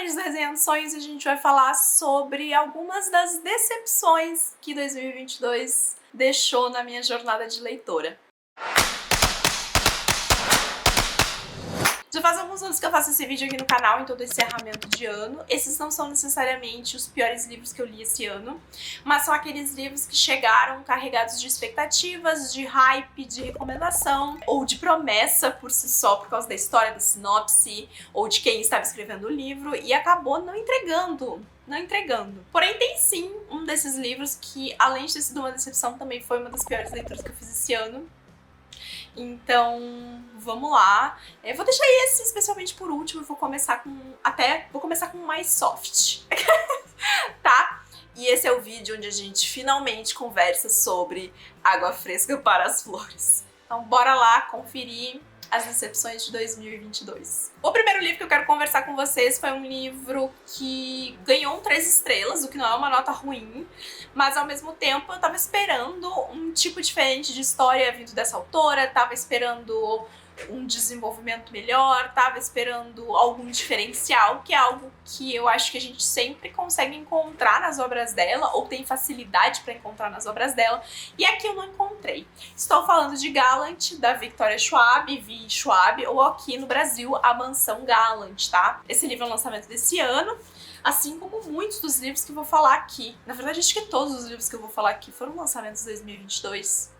diretamente do Resenhando Sonhos, a gente vai falar sobre algumas das decepções que 2022 deixou na minha jornada de leitora. Já faz alguns anos que eu faço esse vídeo aqui no canal, em todo esse encerramento de ano. Esses não são necessariamente os piores livros que eu li esse ano, mas são aqueles livros que chegaram carregados de expectativas, de hype, de recomendação, ou de promessa por si só, por causa da história, da sinopse, ou de quem estava escrevendo o livro, e acabou não entregando. Porém, tem sim um desses livros que, além de ter sido uma decepção, também foi uma das piores leituras que eu fiz esse ano. Então, vamos lá. Eu vou deixar esse especialmente por último, vou começar com um mais soft, tá? E esse é o vídeo onde a gente finalmente conversa sobre Água Fresca para as Flores. Então, bora lá conferir as decepções de 2022. O primeiro livro que eu quero conversar com vocês foi um livro que ganhou 3 estrelas, o que não é uma nota ruim, mas ao mesmo tempo eu tava esperando um tipo diferente de história vindo dessa autora, tava esperando um desenvolvimento melhor, tava esperando algum diferencial, que é algo que eu acho que a gente sempre consegue encontrar nas obras dela, ou tem facilidade para encontrar nas obras dela, e aqui eu não encontrei. Estou falando de Gallant, da Victoria Schwab, Vi Schwab, ou aqui no Brasil, A Mansão Gallant, tá? Esse livro é um lançamento desse ano, assim como muitos dos livros que eu vou falar aqui. Na verdade, acho que todos os livros que eu vou falar aqui foram lançamentos de 2022.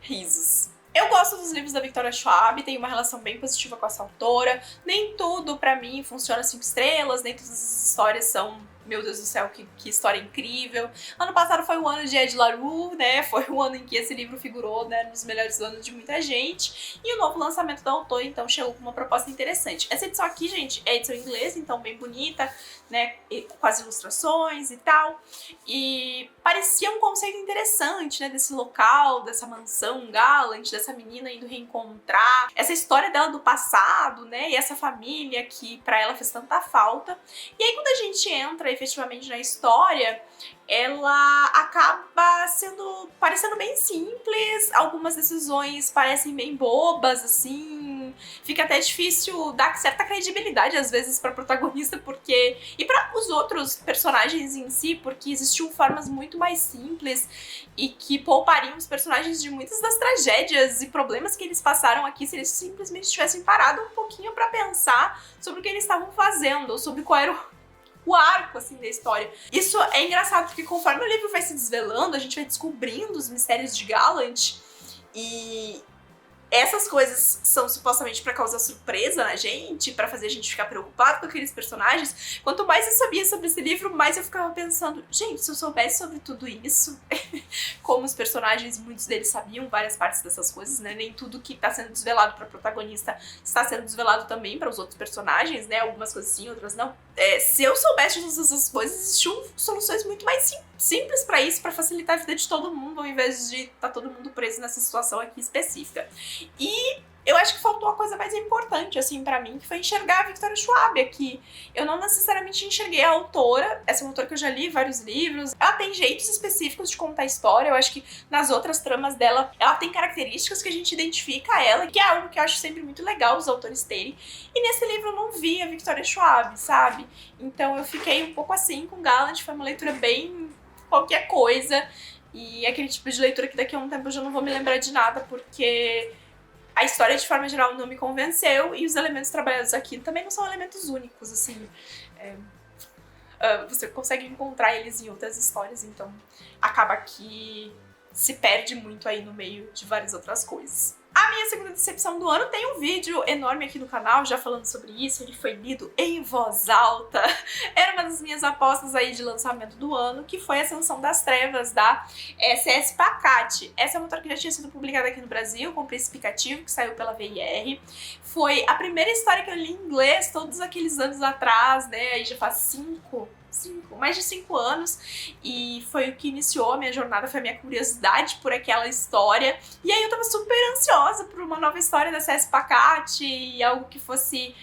Risos. Eu gosto dos livros da Victoria Schwab, tenho uma relação bem positiva com essa autora. Nem tudo pra mim funciona 5 estrelas, nem todas as histórias são, meu Deus do céu, que história incrível. Ano passado foi o ano de Ed La Rue, né? Foi o ano em que esse livro figurou, né, nos melhores anos de muita gente. E o novo lançamento da autora, então, chegou com uma proposta interessante. Essa edição aqui, gente, é edição inglesa, então bem bonita, né? Com as ilustrações e tal. E parecia um conceito interessante, né? Desse local, dessa mansão Gallant, dessa menina indo reencontrar. Essa história dela do passado, né? E essa família que pra ela fez tanta falta. E aí, quando a gente entra efetivamente na história, ela acaba parecendo bem simples, algumas decisões parecem bem bobas, assim, fica até difícil dar certa credibilidade às vezes pra protagonista, porque e para os outros personagens em si, porque existiam formas muito mais simples e que poupariam os personagens de muitas das tragédias e problemas que eles passaram aqui se eles simplesmente tivessem parado um pouquinho pra pensar sobre o que eles estavam fazendo, ou sobre qual era o arco, assim, da história. Isso é engraçado, porque conforme o livro vai se desvelando, a gente vai descobrindo os mistérios de Gallant, e essas coisas são supostamente pra causar surpresa na gente, pra fazer a gente ficar preocupado com aqueles personagens. Quanto mais eu sabia sobre esse livro, mais eu ficava pensando, gente, se eu soubesse sobre tudo isso, como os personagens, muitos deles sabiam várias partes dessas coisas, né? Nem tudo que tá sendo desvelado pra protagonista está sendo desvelado também para os outros personagens, né? Algumas coisas sim, outras não. Se eu soubesse de todas essas coisas, existiam soluções muito mais simples pra isso, pra facilitar a vida de todo mundo, ao invés de estar todo mundo preso nessa situação aqui específica. E eu acho que faltou a coisa mais importante, assim, pra mim, que foi enxergar a Victoria Schwab aqui. Eu não necessariamente enxerguei a autora, essa é uma autora que eu já li vários livros. Ela tem jeitos específicos de contar a história, eu acho que nas outras tramas dela, ela tem características que a gente identifica a ela, que é algo que eu acho sempre muito legal os autores terem. E nesse livro eu não vi a Victoria Schwab, sabe? Então eu fiquei um pouco assim com Gallant, foi uma leitura bem qualquer coisa. E aquele tipo de leitura que daqui a um tempo eu já não vou me lembrar de nada, porque a história, de forma geral, não me convenceu, e os elementos trabalhados aqui também não são elementos únicos, assim. Você consegue encontrar eles em outras histórias, então acaba que se perde muito aí no meio de várias outras coisas. A minha segunda decepção do ano tem um vídeo enorme aqui no canal já falando sobre isso, ele foi lido em voz alta. Era uma das minhas apostas aí de lançamento do ano, que foi Ascensão das Trevas, da C.S. Pacat. Essa é uma autora que já tinha sido publicada aqui no Brasil, com Príncipe Cativo, que saiu pela VIR. Foi a primeira história que eu li em inglês todos aqueles anos atrás, né, aí já faz mais de 5 anos, e foi o que iniciou a minha jornada, foi a minha curiosidade por aquela história, e aí eu tava super ansiosa por uma nova história da C.S. Pacat, e algo que fosse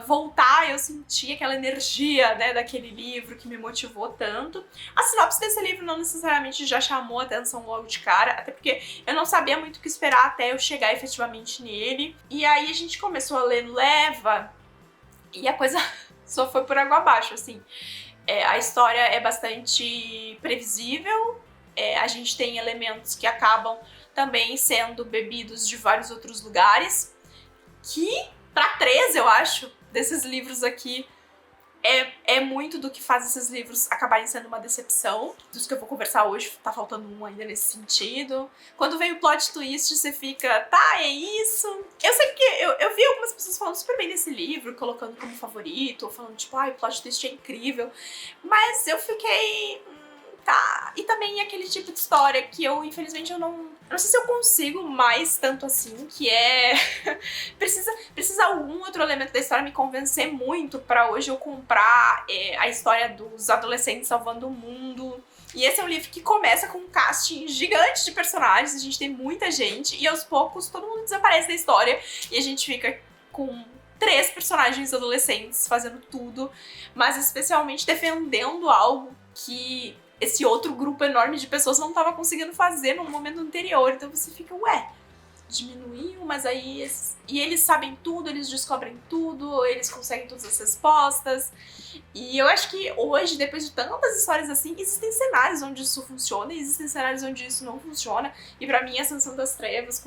voltar, eu senti aquela energia, né, daquele livro que me motivou tanto. A sinopse desse livro não necessariamente já chamou a atenção logo de cara, até porque eu não sabia muito o que esperar até eu chegar efetivamente nele, e aí a gente começou a ler no Leva, E a coisa só foi por água abaixo, assim. A história é bastante previsível, a gente tem elementos que acabam também sendo bebidos de vários outros lugares, que pra 3, eu acho, desses livros aqui, é muito do que faz esses livros acabarem sendo uma decepção. Dos que eu vou conversar hoje, tá faltando um ainda nesse sentido. Quando vem o plot twist, você fica, tá, é isso? Eu sei que eu vi algumas pessoas falando super bem desse livro, colocando como favorito, ou falando tipo, ai, o plot twist é incrível. Mas eu fiquei, tá. E também aquele tipo de história que eu, infelizmente, eu não sei se eu consigo mais tanto assim, que precisa algum outro elemento da história me convencer muito pra hoje eu comprar a história dos adolescentes salvando o mundo. E esse é um livro que começa com um casting gigante de personagens, a gente tem muita gente, e aos poucos todo mundo desaparece da história, e a gente fica com 3 personagens adolescentes fazendo tudo, mas especialmente defendendo algo que esse outro grupo enorme de pessoas não estava conseguindo fazer no momento anterior. Então você fica, ué, diminuiu, mas aí... E eles sabem tudo, eles descobrem tudo, eles conseguem todas as respostas. E eu acho que hoje, depois de tantas histórias assim, existem cenários onde isso funciona e existem cenários onde isso não funciona. E pra mim, Ascensão das Trevas,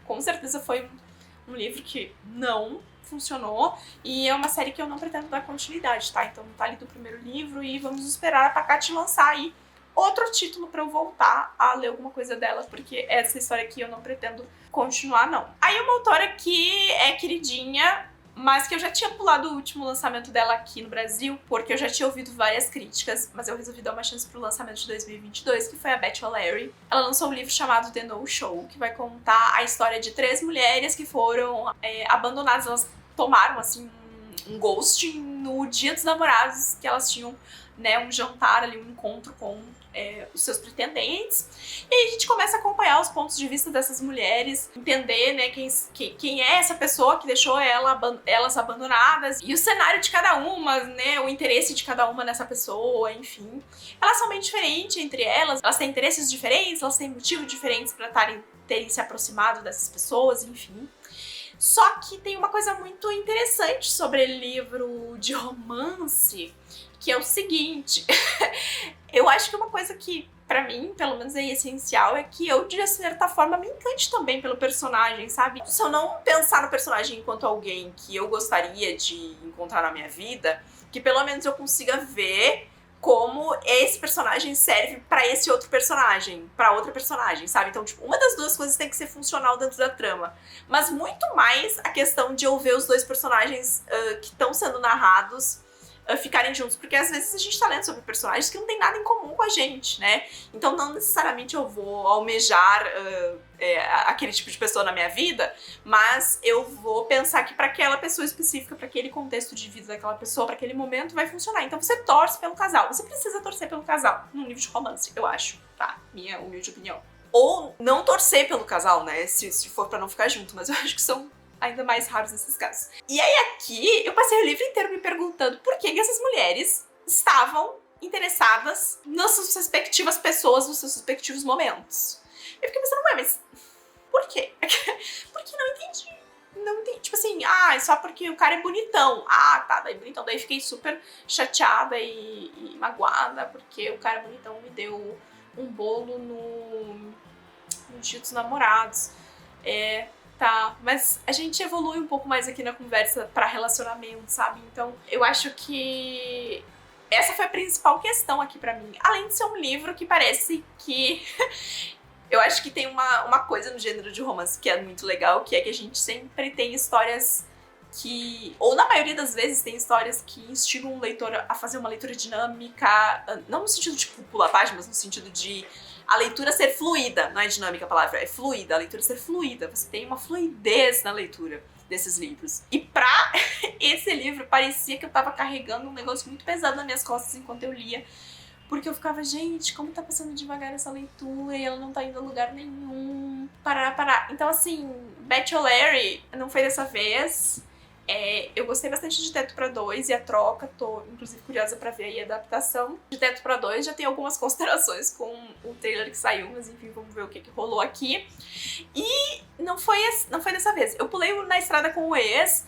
com certeza foi um livro que não funcionou, e é uma série que eu não pretendo dar continuidade, tá? Então tá ali do primeiro livro e vamos esperar a Pacatte lançar aí outro título pra eu voltar a ler alguma coisa dela, porque essa história aqui eu não pretendo continuar, não. Aí uma autora que é queridinha, mas que eu já tinha pulado o último lançamento dela aqui no Brasil, porque eu já tinha ouvido várias críticas, mas eu resolvi dar uma chance pro lançamento de 2022, que foi a Beth O'Leary. Ela lançou um livro chamado The No Show, que vai contar a história de 3 mulheres que foram abandonadas. Elas tomaram, assim, um ghosting no Dia dos Namorados, que elas tinham, né, um jantar ali, um encontro com os seus pretendentes. E aí a gente começa a acompanhar os pontos de vista dessas mulheres, entender, né, quem é essa pessoa que deixou elas abandonadas, e o cenário de cada uma, né, o interesse de cada uma nessa pessoa, enfim. Elas são bem diferentes entre elas têm interesses diferentes, elas têm motivos diferentes pra terem se aproximado dessas pessoas, enfim. Só que tem uma coisa muito interessante sobre livro de romance, que é o seguinte. Eu acho que uma coisa que, pra mim, pelo menos é essencial, é que eu, de certa forma, me encante também pelo personagem, sabe? Se eu não pensar no personagem enquanto alguém que eu gostaria de encontrar na minha vida, que pelo menos eu consiga ver como esse personagem serve pra esse outro personagem, pra outra personagem, sabe? Então, tipo, uma das duas coisas tem que ser funcional dentro da trama. Mas muito mais a questão de eu ver os dois personagens que estão sendo narrados ficarem juntos, porque às vezes a gente tá lendo sobre personagens que não tem nada em comum com a gente, né? Então não necessariamente eu vou almejar aquele tipo de pessoa na minha vida, mas eu vou pensar que pra aquela pessoa específica, pra aquele contexto de vida daquela pessoa, pra aquele momento, vai funcionar. Então você torce pelo casal, você precisa torcer pelo casal num livro de romance, eu acho, tá? Minha humilde opinião. Ou não torcer pelo casal, né? Se for pra não ficar junto, mas eu acho que são ainda mais raros nesses casos. E aí aqui, eu passei o livro inteiro me perguntando por que essas mulheres estavam interessadas nas suas respectivas pessoas, nos seus respectivos momentos. Eu fiquei pensando, ué, mas por quê? Porque não entendi. Não entendi. Tipo assim, é só porque o cara é bonitão. Ah, tá, daí bonitão. Daí fiquei super chateada e magoada, porque o cara é bonitão me deu um bolo no Dia dos Namorados. Tá, mas a gente evolui um pouco mais aqui na conversa pra relacionamento, sabe? Então, eu acho que essa foi a principal questão aqui pra mim. Além de ser um livro que parece que... eu acho que tem uma coisa no gênero de romance que é muito legal, que é que a gente sempre tem histórias que... ou na maioria das vezes tem histórias que instigam o leitor a fazer uma leitura dinâmica, não no sentido de pular página, mas no sentido de a leitura ser fluida. Não é dinâmica a palavra, é fluida. A leitura ser fluida. Você tem uma fluidez na leitura desses livros. E pra esse livro, parecia que eu tava carregando um negócio muito pesado nas minhas costas enquanto eu lia. Porque eu ficava, gente, como tá passando devagar essa leitura e ela não tá indo a lugar nenhum. Parar. Então, assim, Beth O'Leary não foi dessa vez. Eu gostei bastante de Teto pra Dois e a troca, tô inclusive curiosa pra ver aí a adaptação de Teto pra Dois. Já tem algumas considerações com o trailer que saiu, mas enfim, vamos ver o que rolou aqui. E não foi dessa vez. Eu pulei Na Estrada com o Ex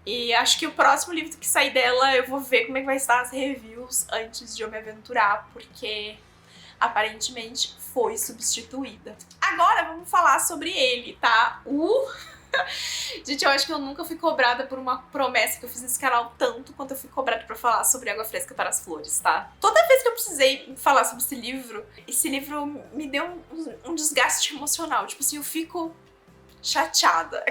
E acho que o próximo livro que sair dela, eu vou ver como é que vai estar as reviews antes de eu me aventurar, porque aparentemente foi substituída. Agora vamos falar sobre ele, tá? Gente, eu acho que eu nunca fui cobrada por uma promessa que eu fiz nesse canal tanto quanto eu fui cobrada pra falar sobre Água Fresca para as Flores, tá? Toda vez que eu precisei falar sobre esse livro me deu um desgaste emocional. Tipo assim, eu fico chateada.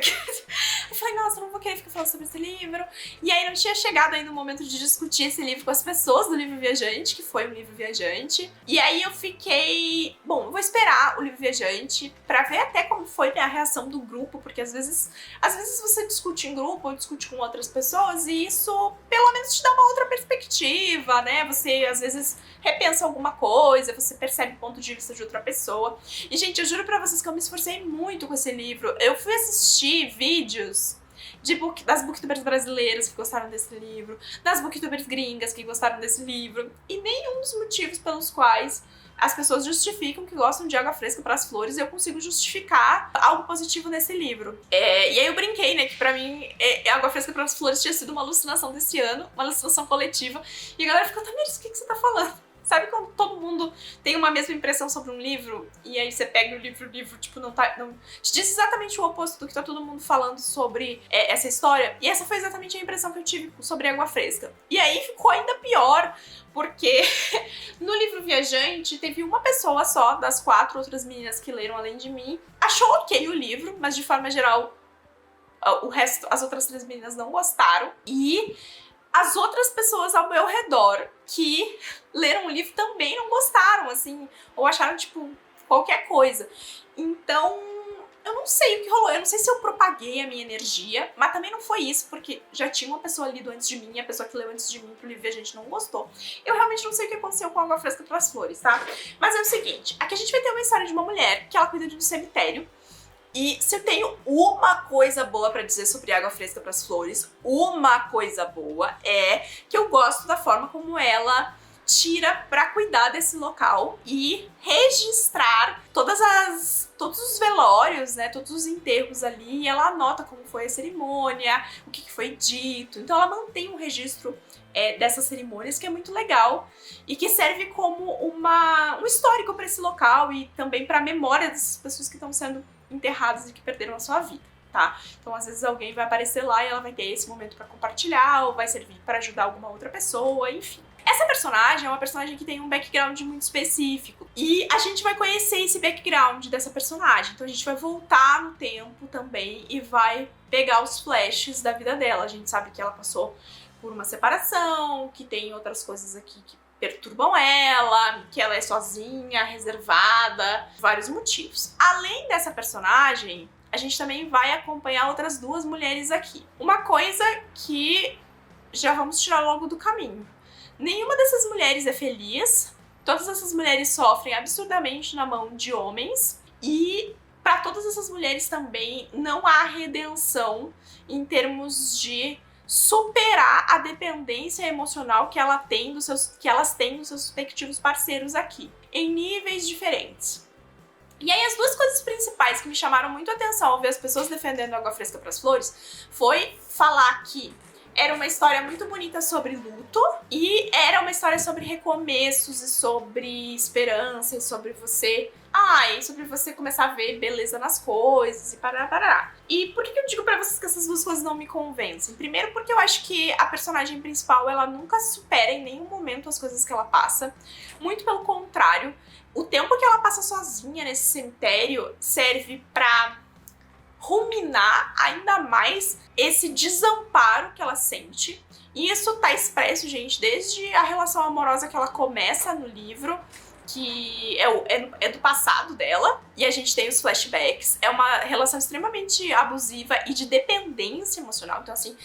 Eu falei, nossa, eu não vou querer ficar falando sobre esse livro. E aí não tinha chegado ainda o momento de discutir esse livro com as pessoas do Livro Viajante, que foi um livro viajante. E aí eu fiquei, bom, vou esperar o Livro Viajante pra ver até como foi a reação do grupo, porque às vezes você discute em grupo ou discute com outras pessoas e isso pelo menos te dá uma outra perspectiva, né? Você às vezes repensa alguma coisa, você percebe o ponto de vista de outra pessoa. E, gente, eu juro pra vocês que eu me esforcei muito com esse livro. Eu fui assistir vídeos das booktubers brasileiras que gostaram desse livro, das booktubers gringas que gostaram desse livro, e nenhum dos motivos pelos quais as pessoas justificam que gostam de Água Fresca para as Flores, eu consigo justificar algo positivo nesse livro. E aí eu brinquei, né, que pra mim Água Fresca para as Flores tinha sido uma alucinação desse ano, uma alucinação coletiva, e a galera ficou, Tamiris, o que você tá falando? Sabe quando todo mundo tem uma mesma impressão sobre um livro, e aí você pega o livro, tipo, não te diz exatamente o oposto do que tá todo mundo falando sobre essa história? E essa foi exatamente a impressão que eu tive sobre Água Fresca. E aí ficou ainda pior, porque no Livro Viajante teve uma pessoa só, das 4 outras meninas que leram além de mim, achou ok o livro, mas de forma geral o resto, as outras 3 meninas não gostaram. E as outras pessoas ao meu redor que leram o livro também não gostaram, assim, ou acharam, tipo, qualquer coisa. Então, eu não sei o que rolou, eu não sei se eu propaguei a minha energia, mas também não foi isso, porque já tinha uma pessoa lido antes de mim, e a pessoa que leu antes de mim pro livro Viajante não gostou. Eu realmente não sei o que aconteceu com Água Fresca para as Flores, tá? Mas é o seguinte, aqui a gente vai ter uma história de uma mulher que ela cuida de um cemitério. E se eu tenho uma coisa boa pra dizer sobre Água Fresca para as Flores, uma coisa boa é que eu gosto da forma como ela tira pra cuidar desse local e registrar todos os velórios, né, todos os enterros ali, e ela anota como foi a cerimônia, o que foi dito. Então ela mantém um registro dessas cerimônias, que é muito legal e que serve como um histórico para esse local e também para a memória dessas pessoas que estão sendo enterradas e que perderam a sua vida, tá? Então às vezes alguém vai aparecer lá e ela vai ter esse momento pra compartilhar, ou vai servir pra ajudar alguma outra pessoa, enfim. Essa personagem é uma personagem que tem um background muito específico, e a gente vai conhecer esse background dessa personagem, então a gente vai voltar no tempo também e vai pegar os flashes da vida dela. A gente sabe que ela passou por uma separação, que tem outras coisas aqui que perturbam ela, que ela é sozinha, reservada, vários motivos. Além dessa personagem, a gente também vai acompanhar outras 2 mulheres aqui. Uma coisa que já vamos tirar logo do caminho. Nenhuma dessas mulheres é feliz, todas essas mulheres sofrem absurdamente na mão de homens, e para todas essas mulheres também não há redenção em termos de superar a dependência emocional que elas têm dos seus respectivos parceiros aqui, em níveis diferentes. E aí as 2 coisas principais que me chamaram muito a atenção ao ver as pessoas defendendo Água Fresca para as Flores foi falar que era uma história muito bonita sobre luto, e era uma história sobre recomeços e sobre esperança e sobre você começar a ver beleza nas coisas e parará. E por que eu digo pra vocês que essas 2 coisas não me convencem? Primeiro porque eu acho que a personagem principal, ela nunca supera em nenhum momento as coisas que ela passa. Muito pelo contrário, o tempo que ela passa sozinha nesse cemitério serve pra ruminar ainda mais esse desamparo que ela sente. E isso tá expresso, gente, desde a relação amorosa que ela começa no livro, que é do passado dela, e a gente tem os flashbacks. É uma relação extremamente abusiva e de dependência emocional. Então, assim,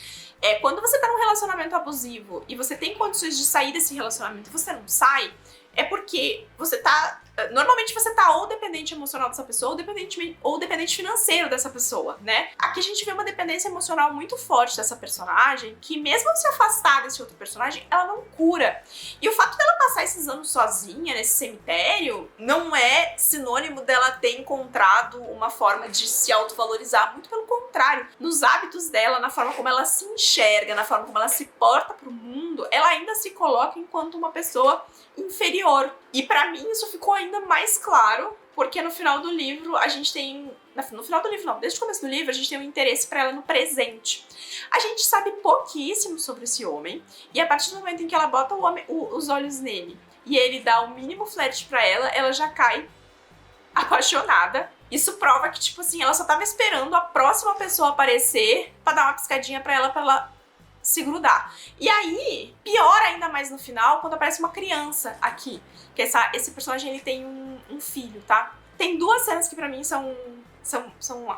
quando você tá num relacionamento abusivo e você tem condições de sair desse relacionamento e você não sai, é porque você tá... Normalmente você tá ou dependente emocional dessa pessoa ou dependente financeiro dessa pessoa, né? Aqui a gente vê uma dependência emocional muito forte dessa personagem, que mesmo ao se afastar desse outro personagem, ela não cura. E o fato dela passar esses anos sozinha nesse cemitério não é sinônimo dela ter encontrado uma forma de se autovalorizar. Muito pelo contrário. Nos hábitos dela, na forma como ela se enxerga, na forma como ela se porta pro mundo, ela ainda se coloca enquanto uma pessoa inferior. E pra mim isso ficou ainda mais claro, porque no final do livro a gente tem... No final do livro não, desde o começo do livro a gente tem um interesse pra ela no presente. A gente sabe pouquíssimo sobre esse homem, e a partir do momento em que ela bota os olhos nele e ele dá o mínimo flerte pra ela, ela já cai apaixonada. Isso prova que, tipo assim, ela só tava esperando a próxima pessoa aparecer pra dar uma piscadinha pra ela se grudar. E aí, pior ainda mais no final, quando aparece uma criança aqui. Que esse personagem, ele tem um filho, tá? Tem duas cenas que pra mim são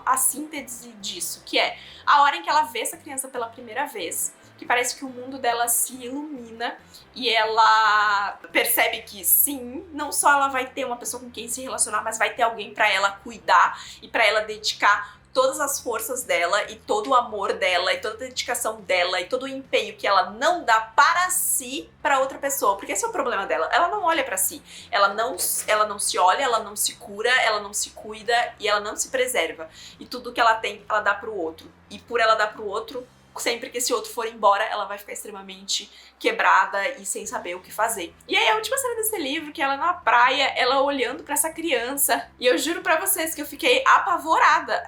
a síntese disso, que é a hora em que ela vê essa criança pela primeira vez, que parece que o mundo dela se ilumina e ela percebe que sim, não só ela vai ter uma pessoa com quem se relacionar, mas vai ter alguém pra ela cuidar e pra ela dedicar todas as forças dela e todo o amor dela e toda a dedicação dela e todo o empenho que ela não dá para si para outra pessoa. Porque esse é o problema dela. Ela não olha para si. Ela não se olha, ela não se cura, ela não se cuida e ela não se preserva. E tudo que ela tem, ela dá pro outro. E por ela dar pro outro, sempre que esse outro for embora, ela vai ficar extremamente quebrada e sem saber o que fazer. E aí a última cena desse livro, que ela na praia, ela olhando pra essa criança, e eu juro pra vocês que eu fiquei apavorada.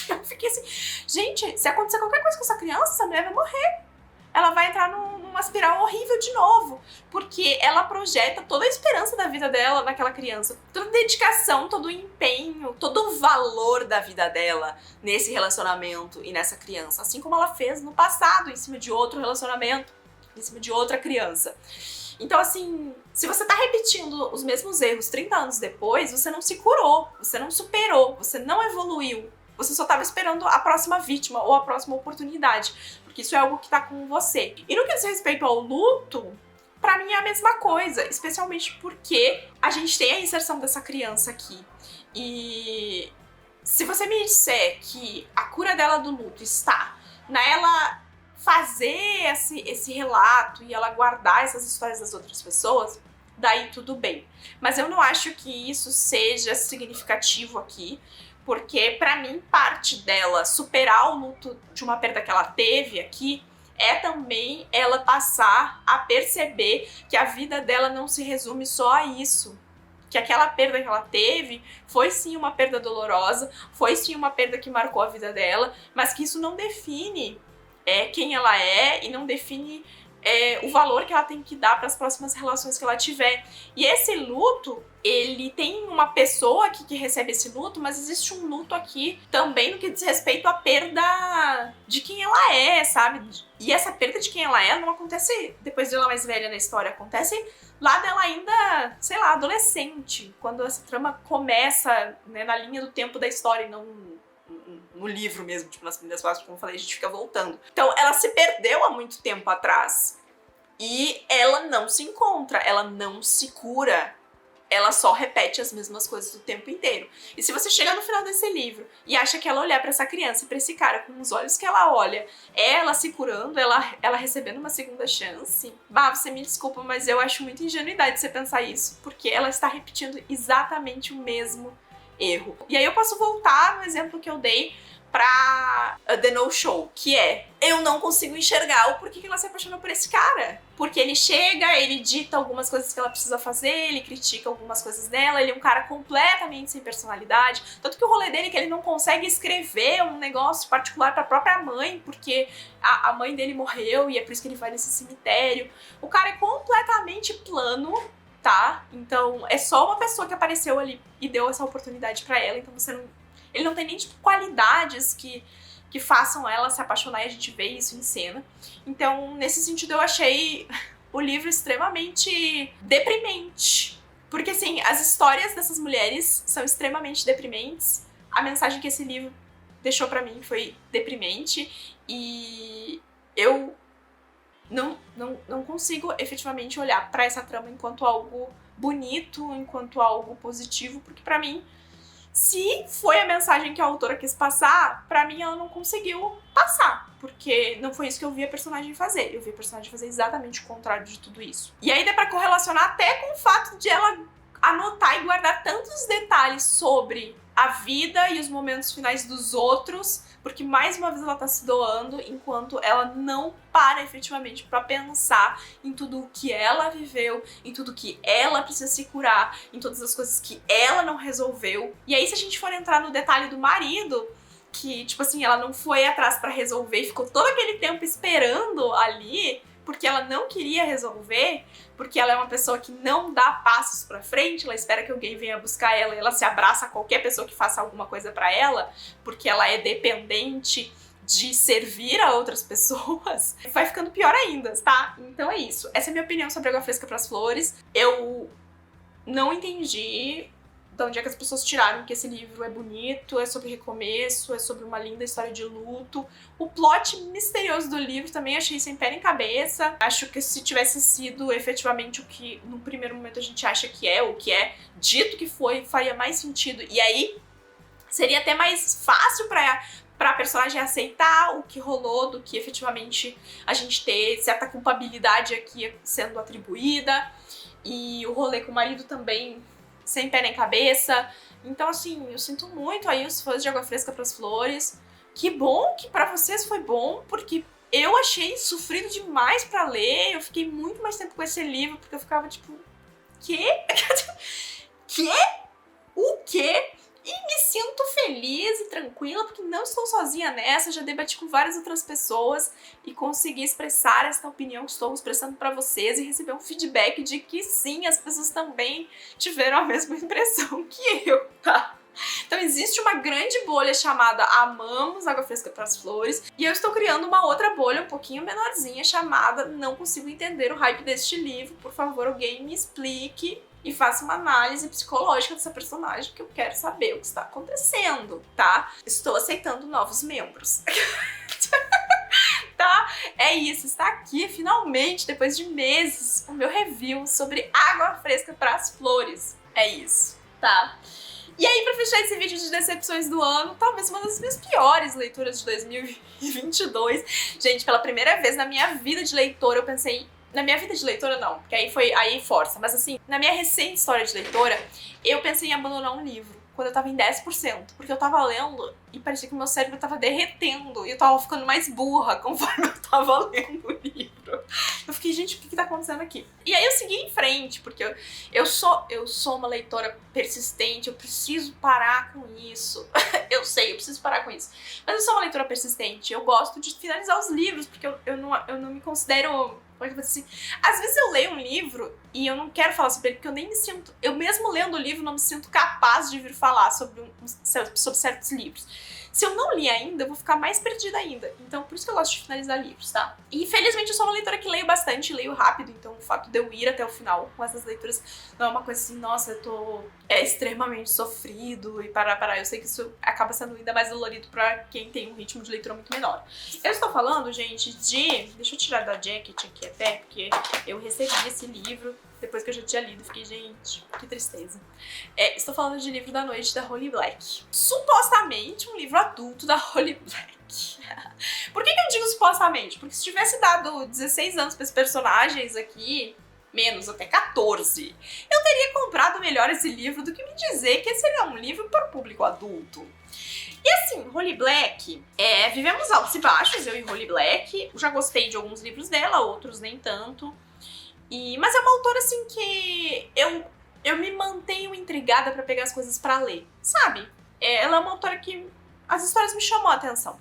Eu fiquei assim, gente, se acontecer qualquer coisa com essa criança, essa mulher vai morrer. Ela vai entrar numa espiral horrível de novo, porque ela projeta toda a esperança da vida dela naquela criança, toda a dedicação, todo o empenho, todo o valor da vida dela nesse relacionamento e nessa criança, assim como ela fez no passado, em cima de outro relacionamento, em cima de outra criança. Então, assim, se você tá repetindo os mesmos erros 30 anos depois, você não se curou, você não superou, você não evoluiu. Você só tava esperando a próxima vítima ou a próxima oportunidade, porque isso é algo que tá com você. E no que diz respeito ao luto, pra mim é a mesma coisa, especialmente porque a gente tem a inserção dessa criança aqui. E se você me disser que a cura dela do luto está nela fazer esse relato e ela guardar essas histórias das outras pessoas, daí tudo bem. Mas eu não acho que isso seja significativo aqui, porque pra mim parte dela superar o luto de uma perda que ela teve aqui é também ela passar a perceber que a vida dela não se resume só a isso. Que aquela perda que ela teve foi sim uma perda dolorosa, foi sim uma perda que marcou a vida dela, mas que isso não define quem ela é e não define o valor que ela tem que dar para as próximas relações que ela tiver. E esse luto, ele tem uma pessoa aqui que recebe esse luto, mas existe um luto aqui também no que diz respeito à perda de quem ela é, sabe? E essa perda de quem ela é não acontece depois dela mais velha na história, acontece lá dela ainda, sei lá, adolescente, quando essa trama começa, né, na linha do tempo da história e não no livro mesmo, tipo, nas primeiras partes, como eu falei, a gente fica voltando. Então, ela se perdeu há muito tempo atrás. E ela não se encontra, ela não se cura. Ela só repete as mesmas coisas o tempo inteiro. E se você chegar no final desse livro e acha que ela olhar pra essa criança, pra esse cara, com os olhos que ela olha, ela se curando, ela recebendo uma segunda chance, bah, você me desculpa, mas eu acho muita ingenuidade você pensar isso, porque ela está repetindo exatamente o mesmo erro. E aí eu posso voltar no exemplo que eu dei pra The No Show, que é, eu não consigo enxergar o porquê que ela se apaixonou por esse cara. Porque ele chega, ele dita algumas coisas que ela precisa fazer, ele critica algumas coisas dela, ele é um cara completamente sem personalidade. Tanto que o rolê dele é que ele não consegue escrever um negócio particular pra própria mãe, porque a mãe dele morreu e é por isso que ele vai nesse cemitério. O cara é completamente plano, tá? Então é só uma pessoa que apareceu ali e deu essa oportunidade pra ela, então ele não tem nem tipo qualidades que façam ela se apaixonar, e a gente vê isso em cena. Então, nesse sentido, eu achei o livro extremamente deprimente. Porque, assim, as histórias dessas mulheres são extremamente deprimentes. A mensagem que esse livro deixou pra mim foi deprimente. E eu não consigo efetivamente olhar pra essa trama enquanto algo bonito, enquanto algo positivo, porque pra mim, se foi a mensagem que a autora quis passar, pra mim ela não conseguiu passar, porque não foi isso que eu vi a personagem fazer. Eu vi a personagem fazer exatamente o contrário de tudo isso. E aí dá pra correlacionar até com o fato de ela anotar e guardar tantos detalhes sobre a vida e os momentos finais dos outros, porque mais uma vez ela tá se doando, enquanto ela não para efetivamente pra pensar em tudo o que ela viveu, em tudo que ela precisa se curar, em todas as coisas que ela não resolveu. E aí, se a gente for entrar no detalhe do marido, que, tipo assim, ela não foi atrás pra resolver e ficou todo aquele tempo esperando ali, porque ela não queria resolver, porque ela é uma pessoa que não dá passos pra frente, ela espera que alguém venha buscar ela e ela se abraça a qualquer pessoa que faça alguma coisa pra ela, porque ela é dependente de servir a outras pessoas, vai ficando pior ainda, tá? Então é isso. Essa é a minha opinião sobre Água Fresca pras Flores. Eu não entendi de onde é que as pessoas tiraram que esse livro é bonito, é sobre recomeço, é sobre uma linda história de luto. O plot misterioso do livro também achei sem pé nem cabeça. Acho que se tivesse sido efetivamente o que no primeiro momento a gente acha que é, o que é dito que foi, faria mais sentido. E aí seria até mais fácil pra personagem aceitar o que rolou do que efetivamente a gente ter certa culpabilidade aqui sendo atribuída. E o rolê com o marido também sem pé nem cabeça. Então, assim, eu sinto muito aí os fãs de Água Fresca pras Flores. Que bom que pra vocês foi bom, porque eu achei sofrido demais pra ler. Eu fiquei muito mais tempo com esse livro, porque eu ficava tipo, quê? Quê? O quê? E me sinto feliz e tranquila, porque não estou sozinha nessa, já debati com várias outras pessoas e consegui expressar esta opinião que estou expressando pra vocês e receber um feedback de que sim, as pessoas também tiveram a mesma impressão que eu, tá? Então existe uma grande bolha chamada Amamos Água Fresca pras Flores, e eu estou criando uma outra bolha um pouquinho menorzinha chamada Não Consigo Entender o Hype deste livro, por favor alguém me explique e faça uma análise psicológica dessa personagem, que eu quero saber o que está acontecendo, tá? Estou aceitando novos membros. Tá? É isso, está aqui finalmente, depois de meses, o meu review sobre Água Fresca pras Flores. É isso, tá? E aí, pra fechar esse vídeo de decepções do ano, talvez uma das minhas piores leituras de 2022. Gente, pela primeira vez na minha vida de leitora, eu pensei... Na minha vida de leitora, não, porque aí força. Mas assim, na minha recente história de leitora, eu pensei em abandonar um livro quando eu tava em 10%. Porque eu tava lendo e parecia que o meu cérebro tava derretendo. E eu tava ficando mais burra conforme eu tava lendo o livro. Eu fiquei, gente, o que tá acontecendo aqui? E aí eu segui em frente, porque eu sou uma leitora persistente, eu preciso parar com isso. Eu sei, eu preciso parar com isso. Mas eu sou uma leitora persistente, eu gosto de finalizar os livros, porque eu não me considero... Assim, às vezes eu leio um livro e eu não quero falar sobre ele, porque eu nem me sinto... Eu mesmo lendo o livro não me sinto capaz de vir falar sobre certos livros. Se eu não li ainda, eu vou ficar mais perdida ainda. Então, por isso que eu gosto de finalizar livros, tá? E, infelizmente, eu sou uma leitora que leio bastante, leio rápido. Então, o fato de eu ir até o final com essas leituras não é uma coisa assim, nossa, eu tô extremamente sofrido e parar. Eu sei que isso acaba sendo ainda mais dolorido pra quem tem um ritmo de leitura muito menor. Eu estou falando, gente, de... Deixa eu tirar da jacket aqui até, porque eu recebi esse livro depois que eu já tinha lido. Fiquei, gente, que tristeza. Estou falando de Livro da Noite, da Holly Black. Supostamente um livro adulto da Holly Black. Por que eu digo supostamente? Porque se tivesse dado 16 anos para esses personagens aqui, menos, até 14, eu teria comprado melhor esse livro do que me dizer que esse é um livro para o público adulto. E assim, Holly Black, vivemos altos e baixos, eu e Holly Black. Eu já gostei de alguns livros dela, outros nem tanto. Mas é uma autora, assim, que eu me mantenho intrigada pra pegar as coisas pra ler, sabe? Ela é uma autora que as histórias me chamam a atenção.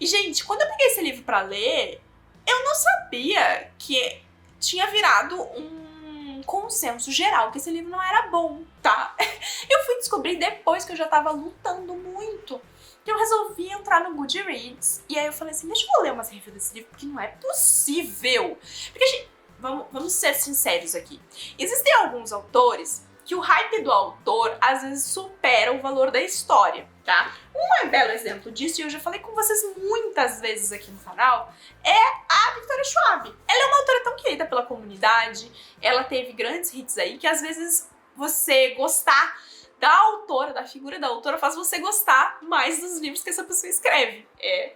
E, gente, quando eu peguei esse livro pra ler, eu não sabia que tinha virado um consenso geral que esse livro não era bom, tá? Eu fui descobrir depois que eu já tava lutando muito, que eu resolvi entrar no Goodreads. E aí eu falei assim, deixa eu ler umas reviews desse livro, porque não é possível. Porque, gente, vamos ser sinceros aqui. Existem alguns autores que o hype do autor às vezes supera o valor da história, tá? Um belo exemplo disso, e eu já falei com vocês muitas vezes aqui no canal, é a Victoria Schwab. Ela é uma autora é tão querida pela comunidade, ela teve grandes hits aí, que às vezes você gostar da autora, da figura da autora, faz você gostar mais dos livros que essa pessoa escreve.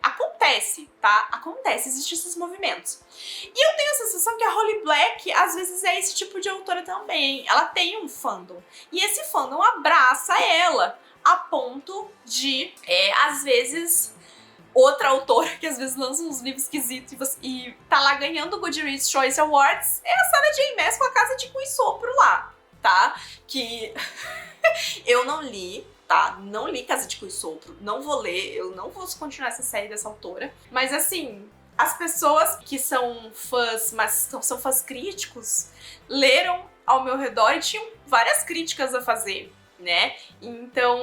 Acontece, tá? Acontece, existem esses movimentos. E eu tenho a sensação que a Holly Black, às vezes, é esse tipo de autora também. Ela tem um fandom. E esse fandom abraça ela, a ponto de, às vezes, outra autora que às vezes lança uns livros esquisitos e tá lá ganhando o Goodreads Choice Awards é a Sarah J. Maas com A Casa de Cu e Sopro lá, tá? Que eu não li, tá? Não li Casa de Cu e Sopro, não vou ler, eu não vou continuar essa série dessa autora. Mas assim, as pessoas que são fãs, mas são fãs críticos, leram ao meu redor e tinham várias críticas a fazer, né? Então,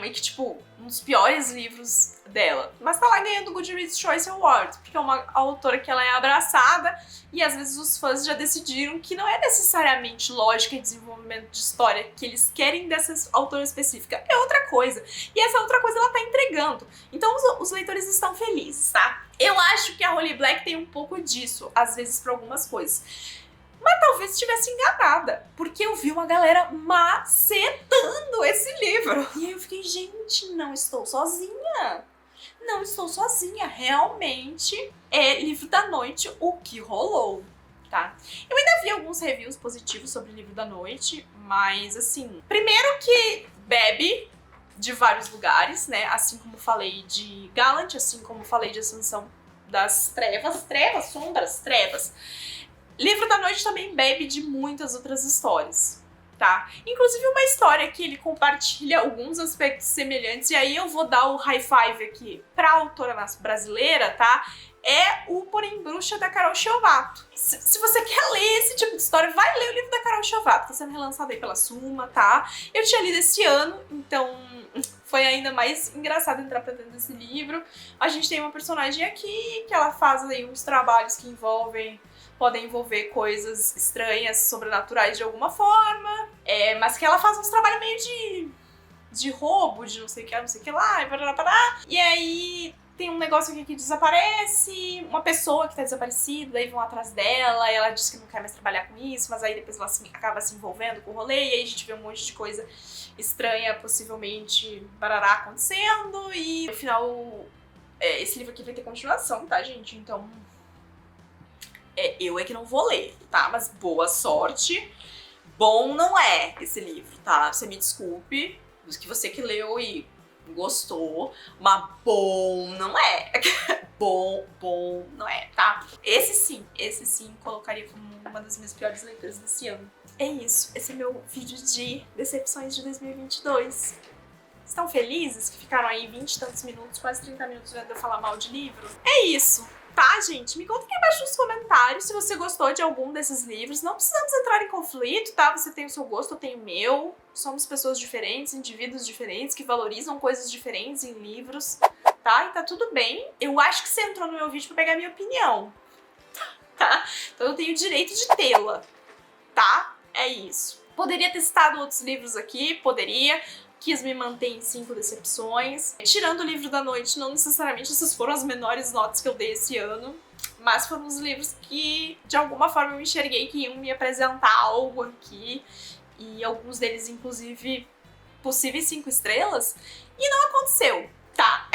e que tipo, um dos piores livros dela. Mas tá lá ganhando o Goodreads Choice Award, porque é uma autora que ela é abraçada e às vezes os fãs já decidiram que não é necessariamente lógica e desenvolvimento de história que eles querem dessa autora específica, é outra coisa. E essa outra coisa ela tá entregando. Então os leitores estão felizes, tá? Eu acho que a Holly Black tem um pouco disso, às vezes, pra algumas coisas. Mas talvez estivesse enganada, porque eu vi uma galera macetando esse livro. E aí eu fiquei, gente, não estou sozinha. Não estou sozinha. Realmente é livro da noite o que rolou, tá? Eu ainda vi alguns reviews positivos sobre o livro da noite, mas assim, primeiro que bebe de vários lugares, né? Assim como falei de Gallant, assim como falei de Ascensão das Trevas, Sombras, Trevas. Livro da Noite também bebe de muitas outras histórias, tá? Inclusive uma história que ele compartilha alguns aspectos semelhantes, e aí eu vou dar o high five aqui pra autora brasileira, tá? É o Porém Bruxa, da Carol Chiovato. Se você quer ler esse tipo de história, vai ler o livro da Carol Chiovato, tá sendo relançado aí pela Suma, tá? Eu tinha lido esse ano, então foi ainda mais engraçado entrar pra dentro desse livro. A gente tem uma personagem aqui que ela faz aí uns trabalhos que podem envolver coisas estranhas, sobrenaturais de alguma forma, mas que ela faz uns trabalhos meio de roubo, de não sei o que lá, e aí tem um negócio aqui que desaparece, uma pessoa que tá desaparecida, daí vão atrás dela, e ela diz que não quer mais trabalhar com isso, mas aí depois ela acaba se envolvendo com o rolê, e aí a gente vê um monte de coisa estranha, possivelmente barará acontecendo, e no final, esse livro aqui vai ter continuação, tá, gente? Então eu que não vou ler, tá? Mas boa sorte. Bom não é esse livro, tá? Você me desculpe, que você que leu e gostou, mas bom não é. bom não é, tá? Esse sim, colocaria como uma das minhas piores leituras desse ano. É isso, esse é meu vídeo de decepções de 2022. Estão felizes que ficaram aí 20 e tantos minutos, quase 30 minutos vendo eu falar mal de livro? É isso. Tá, gente? Me conta aqui embaixo nos comentários se você gostou de algum desses livros. Não precisamos entrar em conflito, tá? Você tem o seu gosto, eu tenho o meu. Somos pessoas diferentes, indivíduos diferentes, que valorizam coisas diferentes em livros, tá? E tá tudo bem. Eu acho que você entrou no meu vídeo pra pegar a minha opinião, tá? Então eu tenho o direito de tê-la, tá? É isso. Poderia ter citado outros livros aqui, poderia. Quis me manter em 5 decepções. Tirando o livro da noite, não necessariamente essas foram as menores notas que eu dei esse ano, mas foram os livros que, de alguma forma, eu enxerguei que iam me apresentar algo aqui, e alguns deles, inclusive, possíveis 5 estrelas, e não aconteceu, tá?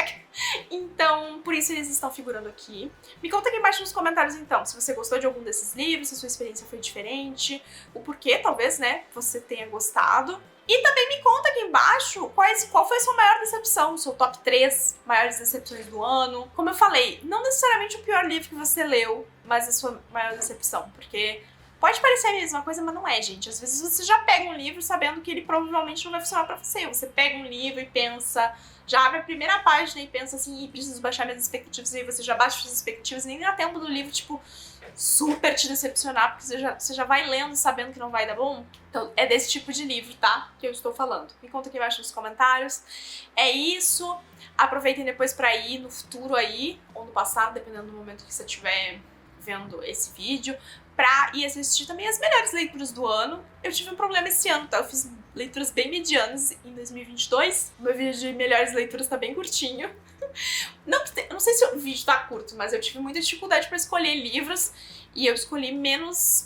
Então, por isso eles estão figurando aqui. Me conta aqui embaixo nos comentários, então, se você gostou de algum desses livros, se a sua experiência foi diferente, o porquê, talvez, né, você tenha gostado. E também me conta aqui embaixo qual foi a sua maior decepção, o seu top 3 maiores decepções do ano. Como eu falei, não necessariamente o pior livro que você leu, mas a sua maior decepção, porque pode parecer a mesma coisa, mas não é, gente. Às vezes você já pega um livro sabendo que ele provavelmente não vai funcionar pra você. Você pega um livro e pensa, já abre a primeira página e pensa assim, ih, preciso baixar minhas expectativas, e aí você já baixa suas expectativas e nem dá tempo do livro, tipo, super te decepcionar, porque você já vai lendo sabendo que não vai dar bom. Então é desse tipo de livro, tá? Que eu estou falando. Me conta aqui embaixo nos comentários. É isso. Aproveitem depois pra ir no futuro aí, ou no passado, dependendo do momento que você estiver vendo esse vídeo, pra ir assistir também as melhores leituras do ano. Eu tive um problema esse ano, tá? Eu fiz leituras bem medianas em 2022. O meu vídeo de melhores leituras tá bem curtinho. Não sei se o vídeo tá curto, mas eu tive muita dificuldade pra escolher livros E eu escolhi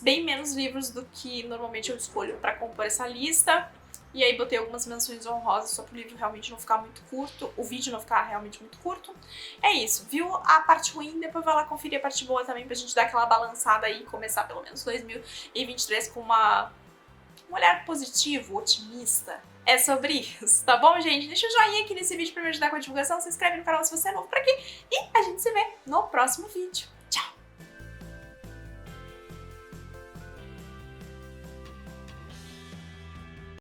bem menos livros do que normalmente eu escolho pra compor essa lista. E aí botei algumas menções honrosas só pro livro realmente não ficar muito curto, o vídeo não ficar realmente muito curto. É isso, viu a parte ruim? Depois vai lá conferir a parte boa também pra gente dar aquela balançada aí e começar pelo menos 2023 com um olhar positivo, otimista. É sobre isso, tá bom, gente? Deixa o joinha aqui nesse vídeo pra me ajudar com a divulgação, se inscreve no canal se você é novo por aqui e a gente se vê no próximo vídeo.